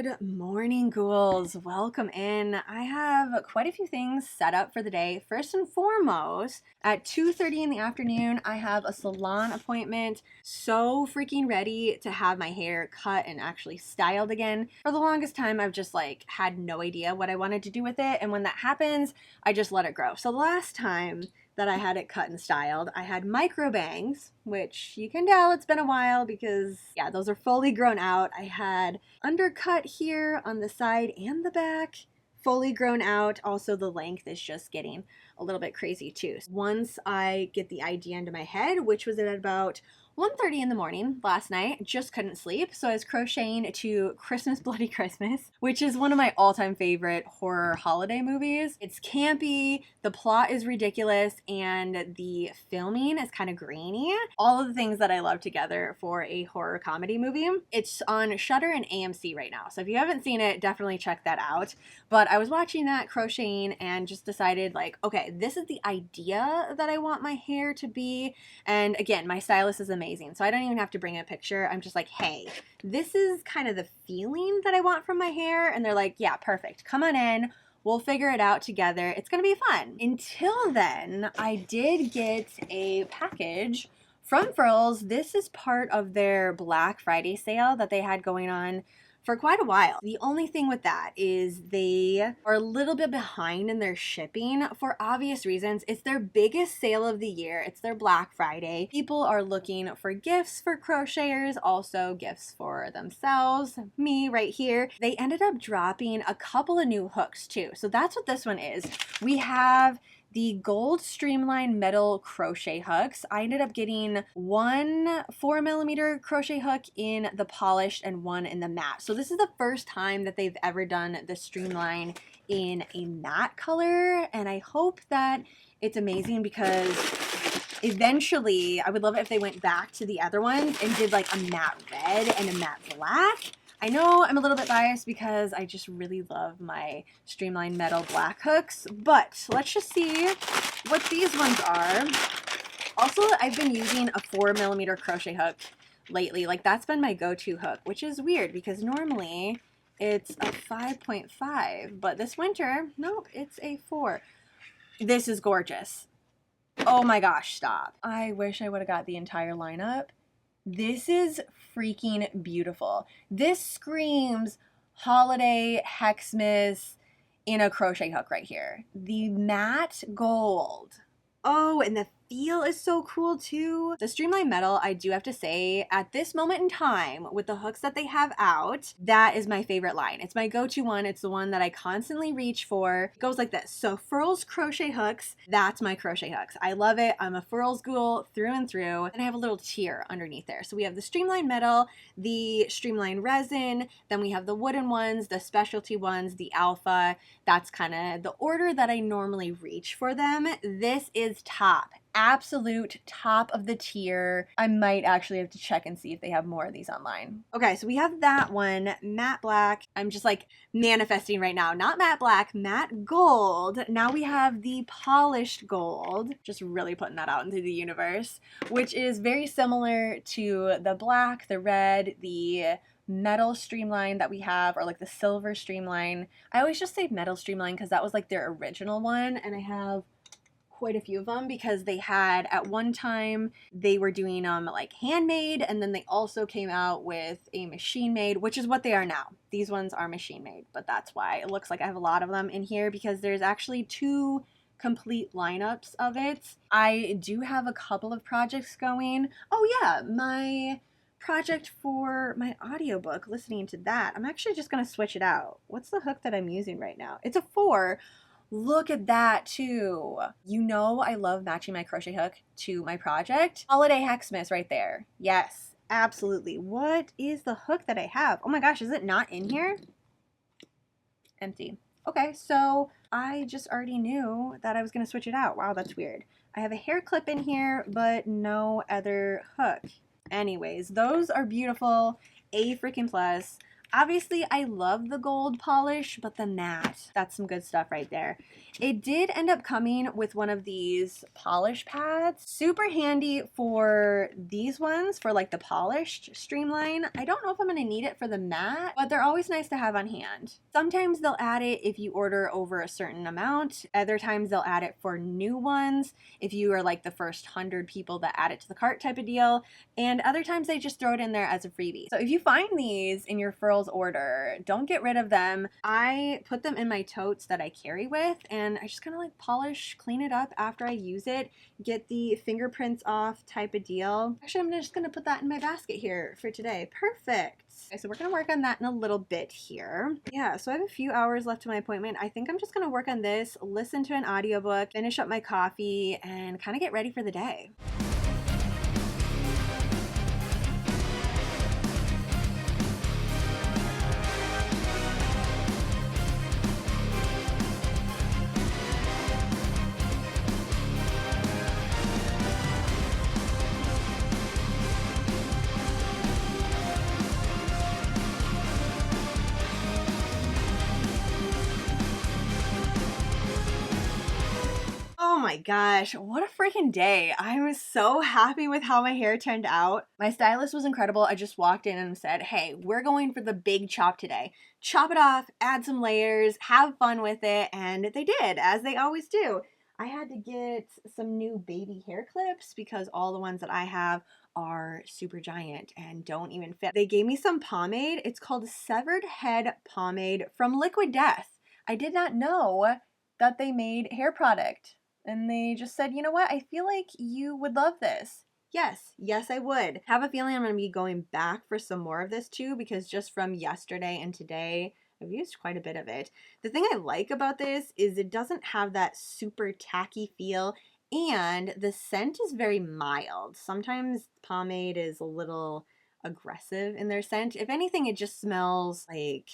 Good morning, ghouls. Welcome in. I have quite a few things set up for the day. First and foremost, at 2:30 in the afternoon, I have a salon appointment. So freaking ready to have my hair cut and actually styled again. For the longest time, I've just had no idea what I wanted to do with it. And when that happens, I just let it grow. So the last time that I had it cut and styled, I had micro bangs, which you can tell it's been a while because yeah, those are fully grown out. I had undercut here on the side and the back, fully grown out. Also, the length is just getting a little bit crazy too. Once I get the idea into my head, which was at about 1:30 in the morning last night, just couldn't sleep. So I was crocheting to Christmas Bloody Christmas, which is one of my all-time favorite horror holiday movies. It's campy, the plot is ridiculous, and the filming is kind of grainy. All of the things that I love together for a horror comedy movie. It's on Shudder and AMC right now. So if you haven't seen it, definitely check that out. But I was watching that crocheting and just decided okay, this is the idea that I want my hair to be. And again, my stylist is amazing. So I don't even have to bring a picture. I'm just like, hey, this is kind of the feeling that I want from my hair. And they're like, yeah, perfect. Come on in. We'll figure it out together. It's going to be fun. Until then, I did get a package from Furls. This is part of their Black Friday sale that they had going on for quite a while. The only thing with that is they are a little bit behind in their shipping for obvious reasons. It's their biggest sale of the year. It's their Black Friday. People are looking for gifts for crocheters, also gifts for themselves, me right here. They ended up dropping a couple of new hooks too. So that's what this one is. We have the gold Streamline metal crochet hooks. I ended up getting one 4mm crochet hook in the polished and one in the matte. So this is the first time that they've ever done the Streamline in a matte color, and I hope that it's amazing because eventually I would love it if they went back to the other ones and did like a matte red and a matte black. I know I'm a little bit biased because I just really love my Streamline metal black hooks, but let's just see what these ones are. Also, I've been using a 4mm crochet hook lately. That's been my go-to hook, which is weird because normally it's a 5.5, but this winter, nope, it's a 4. This is gorgeous. Oh my gosh, stop. I wish I would have got the entire lineup. This is freaking beautiful. This screams holiday Xmas in a crochet hook right here. The matte gold. Oh, and the feel is so cool too. The Streamline metal, I do have to say, at this moment in time, with the hooks that they have out, that is my favorite line. It's my go-to one. It's the one that I constantly reach for. It goes like this. So Furls crochet hooks, that's my crochet hooks. I love it. I'm a Furls ghoul through and through. And I have a little tier underneath there. So we have the Streamline metal, the Streamline resin, then we have the wooden ones, the specialty ones, the alpha. That's kind of the order that I normally reach for them. This is top. Absolute top of the tier. I might actually have to check and see if they have more of these online. Okay, so we have that one, matte black. I'm just manifesting right now. Not matte black, matte gold. Now we have the polished gold. Just really putting that out into the universe, which is very similar to the black, the red, the metal Streamline that we have, or the silver Streamline. I always just say metal Streamline because that was their original one, and I have quite a few of them because they had at one time they were doing handmade, and then they also came out with a machine made, which is what they are now. These ones are machine made, but that's why it looks like I have a lot of them in here because there's actually 2 complete lineups of it. I do have a couple of projects going. Oh yeah, my project for my audiobook, listening to that. I'm actually just going to switch it out. What's the hook that I'm using right now? It's a 4. Look at that too. You know I love matching my crochet hook to my project. Holiday Xmas right there. Yes, absolutely. What is the hook that I have? Oh my gosh, is it not in here? Empty. Okay, so I just already knew that I was going to switch it out. Wow, that's weird. I have a hair clip in here, but no other hook. Anyways, those are beautiful. A freaking plus. Obviously, I love the gold polish, but the matte, that's some good stuff right there. It did end up coming with one of these polish pads. Super handy for these ones, for like the polished Streamline. I don't know if I'm gonna need it for the matte, but they're always nice to have on hand. Sometimes they'll add it if you order over a certain amount. Other times they'll add it for new ones, if you are like the first 100 people that add it to the cart type of deal. And other times they just throw it in there as a freebie. So if you find these in your Furls order, don't get rid of them. I put them in my totes that I carry with, and I just kind of like polish, clean it up after I use it, get the fingerprints off type of deal. Actually, I'm just gonna put that in my basket here for today. Perfect. Okay, so we're gonna work on that in a little bit here. Yeah, so I have a few hours left to my appointment. I think I'm just gonna work on this, listen to an audiobook, finish up my coffee, and kind of get ready for the day. Oh my gosh, what a freaking day. I was so happy with how my hair turned out. My stylist was incredible. I just walked in and said, hey, we're going for the big chop today. Chop it off, add some layers, have fun with it, and they did, as they always do. I had to get some new baby hair clips because all the ones that I have are super giant and don't even fit. They gave me some pomade. It's called Severed Head Pomade from Liquid Death. I did not know that they made hair product. And they just said, you know what? I feel like you would love this. Yes, I would. Have a feeling I'm going to be going back for some more of this too, because just from yesterday and today, I've used quite a bit of it. The thing I like about this is it doesn't have that super tacky feel, and the scent is very mild. Sometimes pomade is a little aggressive in their scent. If anything, it just smells like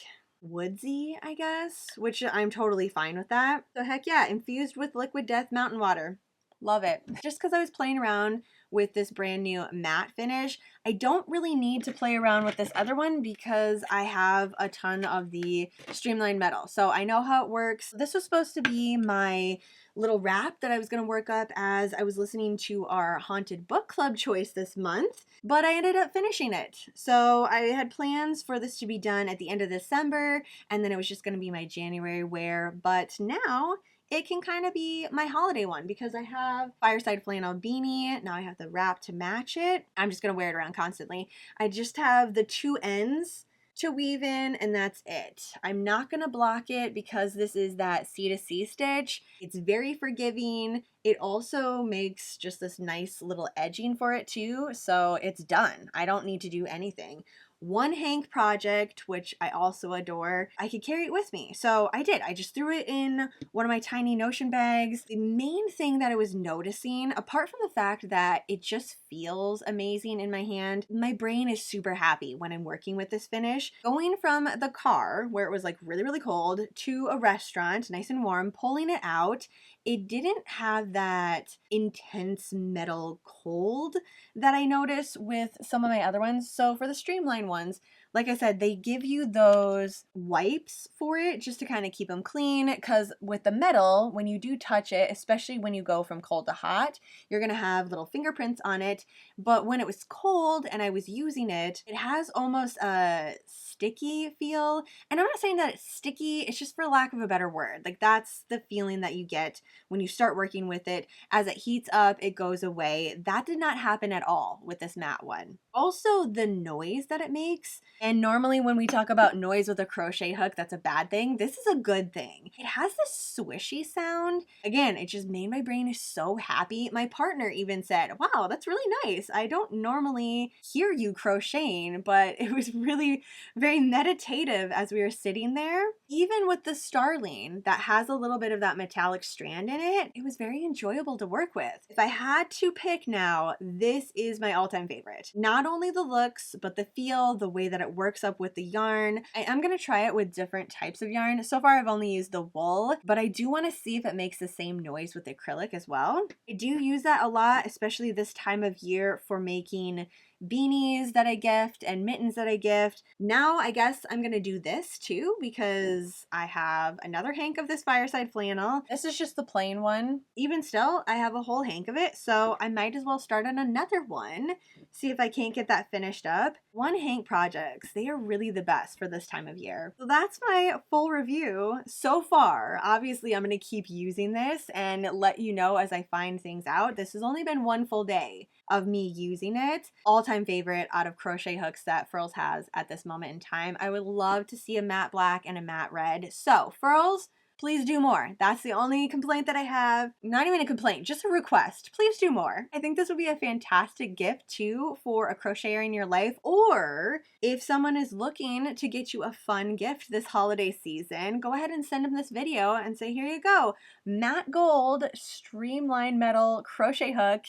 woodsy, I guess, which I'm totally fine with that. So heck yeah, infused with Liquid Death mountain water. Love it. Just because I was playing around with this brand new matte finish, I don't really need to play around with this other one because I have a ton of the Streamline metal. So I know how it works. This was supposed to be my little wrap that I was going to work up as I was listening to our haunted book club choice this month, but I ended up finishing it. So I had plans for this to be done at the end of December, and then it was just going to be my January wear, but now it can kind of be my holiday one because I have fireside flannel beanie. Now I have the wrap to match it. I'm just going to wear it around constantly. I just have the two ends to weave in, and that's it. I'm not gonna block it because this is that C2C stitch. It's very forgiving. It also makes just this nice little edging for it too, so it's done. I don't need to do anything. One Hank project, which I also adore, I could carry it with me. So I did. I just threw it in one of my tiny Notion bags. The main thing that I was noticing, apart from the fact that it just feels amazing in my hand, my brain is super happy when I'm working with this finish. Going from the car, where it was like really, really cold, to a restaurant, nice and warm, pulling it out, it didn't have that intense metal cold that I notice with some of my other ones. So for the Streamline ones, like I said, they give you those wipes for it just to kind of keep them clean, because with the metal, when you do touch it, especially when you go from cold to hot, you're going to have little fingerprints on it. But when it was cold and I was using it, it has almost a sticky feel. And I'm not saying that it's sticky, it's just for lack of a better word. Like that's the feeling that you get when you start working with it. As it heats up, it goes away. That did not happen at all with this matte one. Also, the noise that it makes. And normally when we talk about noise with a crochet hook, that's a bad thing. This is a good thing. It has this swishy sound. Again, it just made my brain so happy. My partner even said, wow, that's really nice. I don't normally hear you crocheting, but it was really very meditative as we were sitting there. Even with the starling that has a little bit of that metallic strand in it, it was very enjoyable to work with. If I had to pick now, this is my all-time favorite. Not only the looks, but the feel, the way that it works up with the yarn. I am going to try it with different types of yarn. So far I've only used the wool, but I do want to see if it makes the same noise with the acrylic as well. I do use that a lot, especially this time of year for making beanies that I gift and mittens that I gift. Now I guess I'm gonna do this too because I have another hank of this fireside flannel. This is just the plain one. Even still, I have a whole hank of it, so I might as well start on another one, see if I can't get that finished up. One hank projects, they are really the best for this time of year. So that's my full review so far. Obviously, I'm gonna keep using this and let you know as I find things out. This has only been one full day of me using it. All-time favorite out of crochet hooks that Furls has at this moment in time. I would love to see a matte black and a matte red. So Furls, please do more. That's the only complaint that I have. Not even a complaint, just a request. Please do more. I think this would be a fantastic gift too for a crocheter in your life, or if someone is looking to get you a fun gift this holiday season, go ahead and send them this video and say, here you go, matte gold streamline metal crochet hook.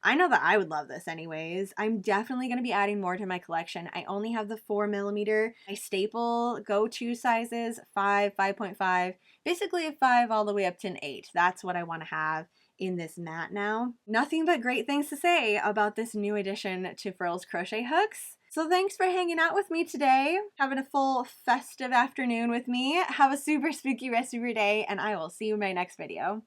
I know that I would love this anyways. I'm definitely going to be adding more to my collection. I only have the 4mm. My staple go-to sizes, 5, 5.5, basically a 5 all the way up to an 8. That's what I want to have in this mat now. Nothing but great things to say about this new addition to Furls crochet hooks. So thanks for hanging out with me today, having a full festive afternoon with me. Have a super spooky rest of your day, and I will see you in my next video.